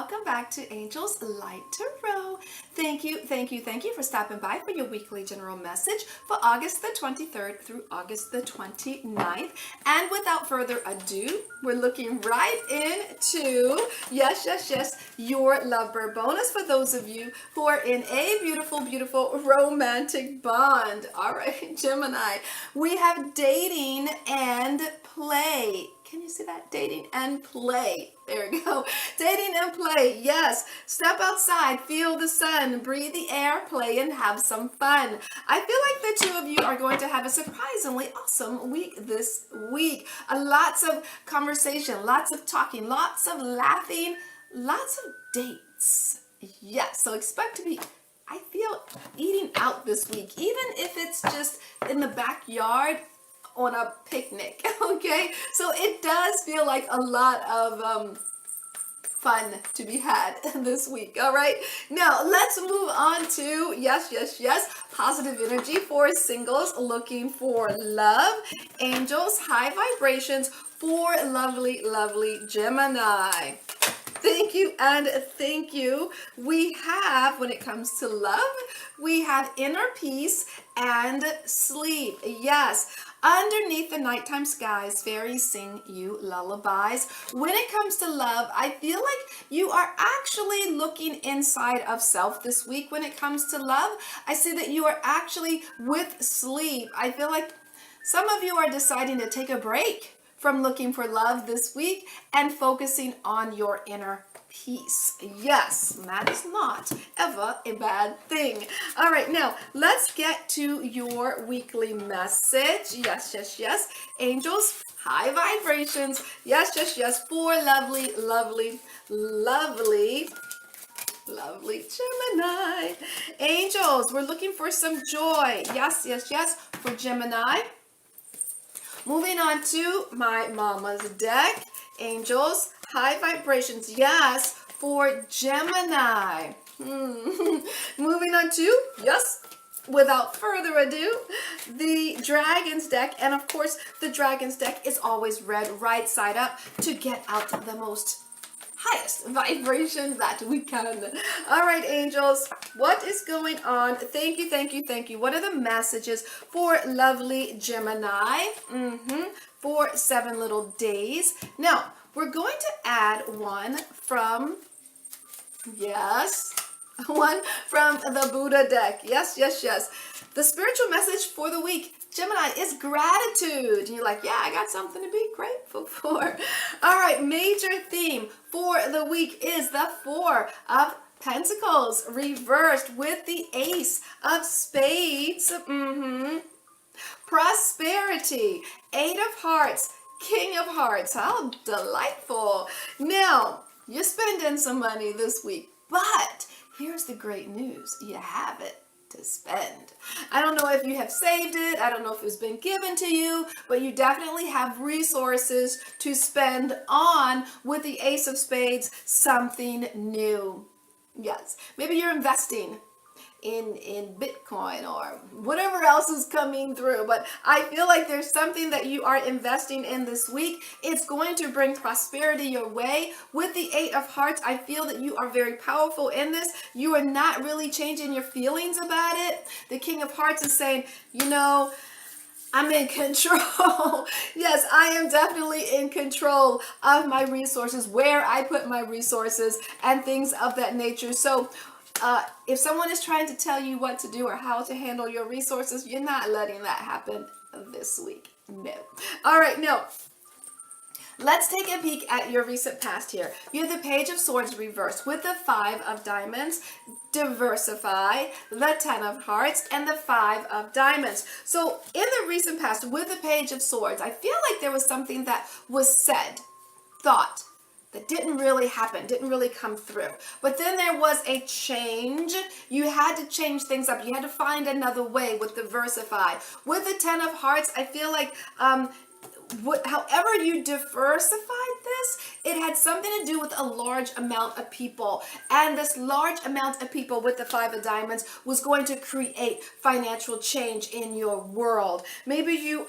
welcome back to Angel's Light Tarot. Thank you for stopping by for your weekly general message for August the 23rd through August the 29th. And without further ado, we're looking right into, yes, your lovebird bonus for those of you who are in a beautiful, beautiful romantic bond. All right, Gemini, we have dating and play. Can you see that? Dating and play. There we go. Dating and play. Yes. Step outside, feel the sun, breathe the air, play, and have some fun. I feel like the two of you are going to have a surprisingly awesome week this week. Lots of conversation, lots of talking, lots of laughing, lots of dates. Yes. So expect to be, I feel, eating out this week, even if it's just in the backyard on a picnic. Okay, so it does feel like a lot of fun to be had this week. All right, now let's move on to yes, positive energy for singles looking for love. Angels, high vibrations for lovely Gemini. Thank you and thank you. We have, when it comes to love, we have inner peace and sleep. Yes. Underneath the nighttime skies, fairies sing you lullabies. When it comes to love, I feel like you are actually looking inside of self this week. When it comes to love, I see that you are actually with sleep. I feel like some of you are deciding to take a break from looking for love this week and focusing on your inner peace. Yes, that is not ever a bad thing. All right, now let's get to your weekly message. Yes. Angels, high vibrations. Yes, for lovely Gemini. Angels, we're looking for some joy. Yes, for Gemini. Moving on to my mama's deck. Angels, high vibrations. Yes, for Gemini. Moving on to, yes, without further ado, the Dragon's deck. And of course, the Dragon's deck is always read right side up to get out the most highest vibration that we can. All right, angels, what is going on? Thank you. What are the messages for lovely Gemini for 7 little days? Now, we're going to add one from the Buddha deck. Yes. The spiritual message for the week, Gemini, is gratitude. And you're like, yeah, I got something to be grateful for. All right, major theme for the week is the 4 of Pentacles reversed with the Ace of Spades. Prosperity, 8 of Hearts, King of Hearts. How delightful. Now, you're spending some money this week, but here's the great news. You have it to spend. I don't know if you have saved it. I don't know if it's been given to you, but you definitely have resources to spend on with the Ace of Spades, something new. Yes, maybe you're investing in Bitcoin or whatever else is coming through, but I feel like there's something that you are investing in this week. It's going to bring prosperity your way. With the 8 of Hearts, I feel that you are very powerful in this. You are not really changing your feelings about it. The King of Hearts is saying, I'm in control. Yes, I am definitely in control of my resources, where I put my resources and things of that nature. So if someone is trying to tell you what to do or how to handle your resources, you're not letting that happen this week. No. All right, now let's take a peek at your recent past here. You have the Page of Swords reversed with the 5 of Diamonds, diversify, the 10 of Hearts, and the 5 of Diamonds. So in the recent past with the Page of Swords, I feel like there was something that was said, thought, that didn't really happen, didn't really come through. But then there was a change. You had to change things up. You had to find another way with diversify. With the 10 of Hearts, I feel like however you diversified this, it had something to do with a large amount of people. And this large amount of people with the 5 of Diamonds was going to create financial change in your world. Maybe you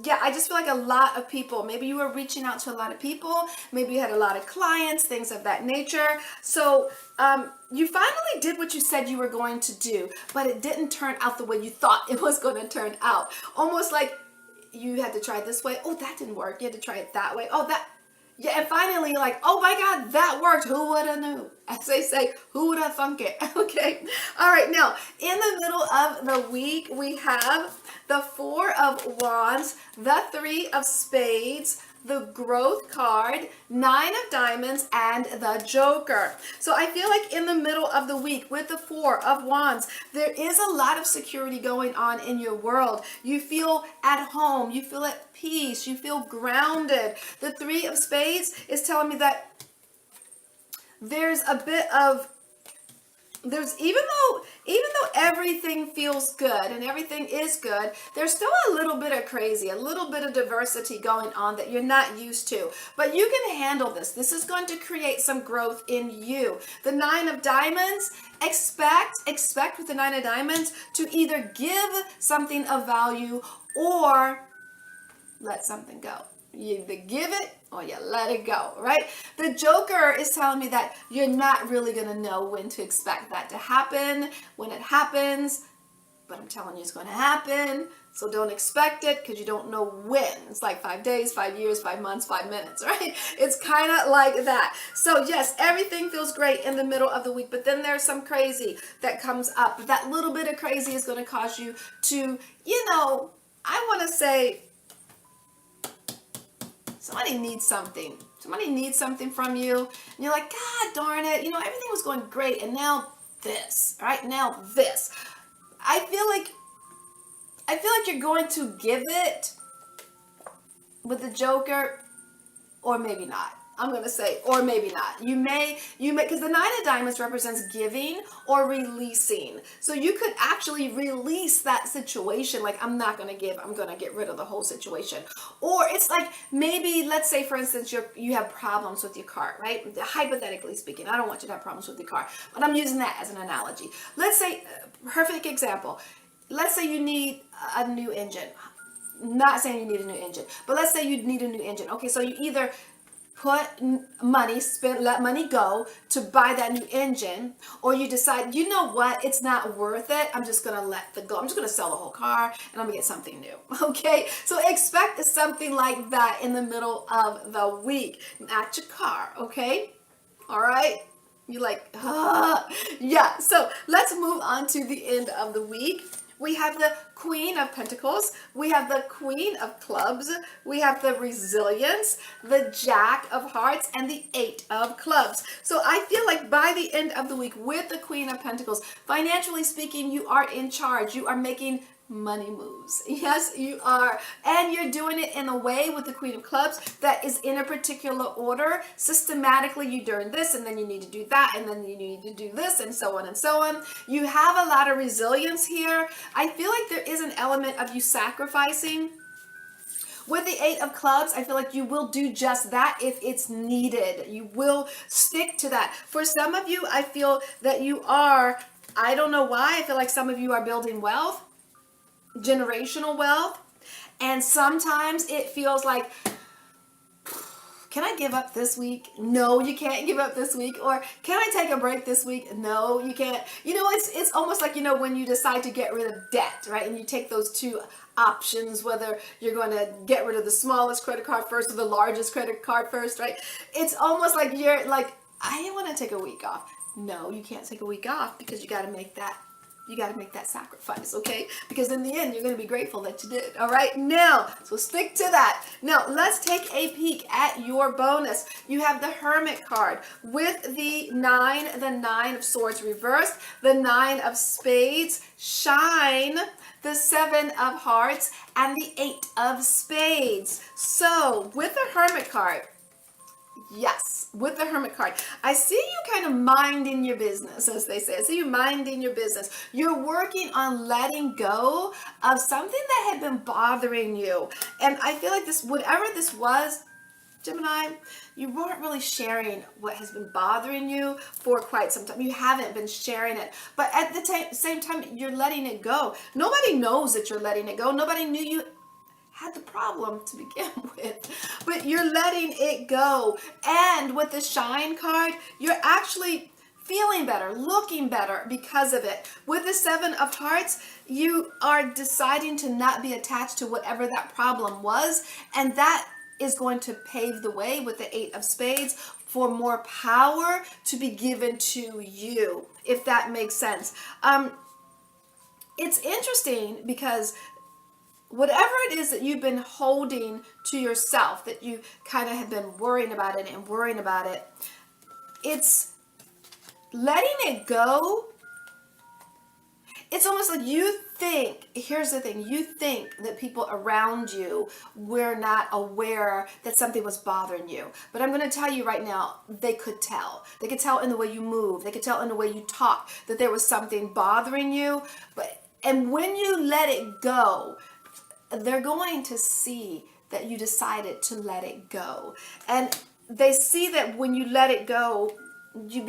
yeah, I just feel like a lot of people, maybe you were reaching out to a lot of people, maybe you had a lot of clients, things of that nature. So you finally did what you said you were going to do, but it didn't turn out the way you thought it was going to turn out. Almost like you had to try it this way. Oh, that didn't work. You had to try it that way. Oh, that. Yeah, and finally you're like, oh my God, that worked. Who would have knew? As they say, who would have thunk it? Okay. All right. Now, in the middle of the week, we have the Four of Wands, the Three of Spades, the Growth card, Nine of Diamonds, and the Joker. So I feel like in the middle of the week with the Four of Wands, there is a lot of security going on in your world. You feel at home, you feel at peace, you feel grounded. The Three of Spades is telling me that there's a bit of even though everything feels good and everything is good, there's still a little bit of crazy, a little bit of diversity going on that you're not used to. But you can handle this. This is going to create some growth in you. The Nine of Diamonds, expect with the Nine of Diamonds to either give something of value or let something go. You either give it or you let it go, right? The Joker is telling me that you're not really going to know when to expect that to happen, when it happens, but I'm telling you it's going to happen. So don't expect it because you don't know when. It's like 5 days, 5 years, 5 months, 5 minutes, right? It's kind of like that. So yes, everything feels great in the middle of the week, but then there's some crazy that comes up. But that little bit of crazy is going to cause you to, I want to say, somebody needs something. Somebody needs something from you. And you're like, God darn it. Everything was going great. And now this, right? Now this. I feel like you're going to give it with the Joker, or maybe not. I'm going to say, or maybe not. You may, because the Nine of Diamonds represents giving or releasing. So you could actually release that situation. Like, I'm not going to give, I'm going to get rid of the whole situation. Or it's like, maybe, let's say, for instance, you have problems with your car, right? Hypothetically speaking, I don't want you to have problems with your car, but I'm using that as an analogy. Let's say, perfect example. Let's say you need a new engine. Not saying you need a new engine, but let's say you need a new engine. Okay, so you either put money, let money go to buy that new engine, or you decide, you know what, it's not worth it. I'm just going to let go. I'm just going to sell the whole car and I'm going to get something new. Okay. So expect something like that in the middle of the week, not your car. Okay. All right. You're like, yeah. So let's move on to the end of the week. We have the Queen of Pentacles, we have the Queen of Clubs, we have the Resilience, the Jack of Hearts, and the Eight of Clubs. So I feel like by the end of the week with the Queen of Pentacles, financially speaking, you are in charge. You are making money moves. Yes, you are. And you're doing it in a way with the Queen of Clubs that is in a particular order. Systematically, you're doing this, and then you need to do that, and then you need to do this, and so on and so on. You have a lot of resilience here. I feel like there is an element of you sacrificing. With the Eight of Clubs, I feel like you will do just that if it's needed. You will stick to that. For some of you, I feel that you are, I don't know why, I feel like some of you are building wealth, generational wealth, and sometimes it feels like, can I give up this week? No, you can't give up this week. Or can I take a break this week? No, you can't. It's almost like, when you decide to get rid of debt, right? And you take those two options, whether you're going to get rid of the smallest credit card first or the largest credit card first, right? It's almost like you're like, I want to take a week off. No, you can't take a week off because you got to make that sacrifice, okay? Because in the end, you're going to be grateful that you did, all right? Now, so stick to that. Now, let's take a peek at your bonus. You have the Hermit card with the Nine of Swords reversed, the Nine of Spades, Shine, the Seven of Hearts, and the Eight of Spades. So, with the Hermit card, yes, with the Hermit card, I see you kind of minding your business, as they say. I see you minding your business. You're working on letting go of something that had been bothering you. And I feel like this, whatever this was, Gemini, you weren't really sharing what has been bothering you for quite some time. You haven't been sharing it. But at the same time, you're letting it go. Nobody knows that you're letting it go. Nobody knew you had the problem to begin with, but you're letting it go. And with the shine card, you're actually feeling better, looking better because of it. With the 7 of Hearts, you are deciding to not be attached to whatever that problem was, and that is going to pave the way with the 8 of Spades for more power to be given to you, if that makes sense. It's interesting because whatever it is that you've been holding to yourself, that you kind of have been worrying about it and worrying about it, it's letting it go. It's almost like you think, here's the thing, you think that people around you were not aware that something was bothering you. But I'm going to tell you right now, they could tell. They could tell in the way you move. They could tell in the way you talk that there was something bothering you. And when you let it go, they're going to see that you decided to let it go. And they see that when you let it go, you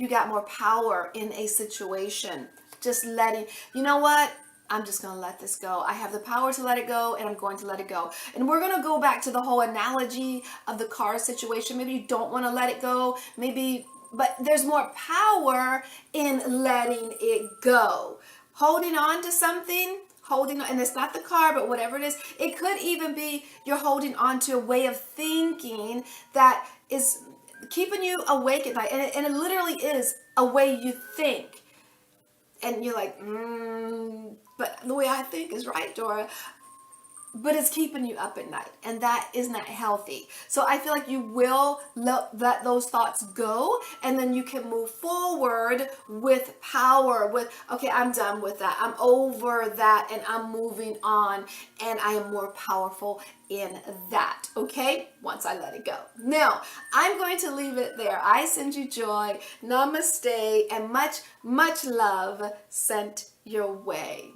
got more power in a situation. Just letting, you know what? I'm just going to let this go. I have the power to let it go, and I'm going to let it go. And we're going to go back to the whole analogy of the car situation. Maybe you don't want to let it go. Maybe, but there's more power in letting it go. Holding on to something, and it's not the car, but whatever it is, it could even be you're holding on to a way of thinking that is keeping you awake at night. And it literally is a way you think. And you're like, but the way I think is right, Dora. But it's keeping you up at night, and that is not healthy. So I feel like you will let those thoughts go, and then you can move forward with power, with, okay, I'm done with that. I'm over that, and I'm moving on, and I am more powerful in that, okay? Once I let it go. Now, I'm going to leave it there. I send you joy, namaste, and much, much love sent your way.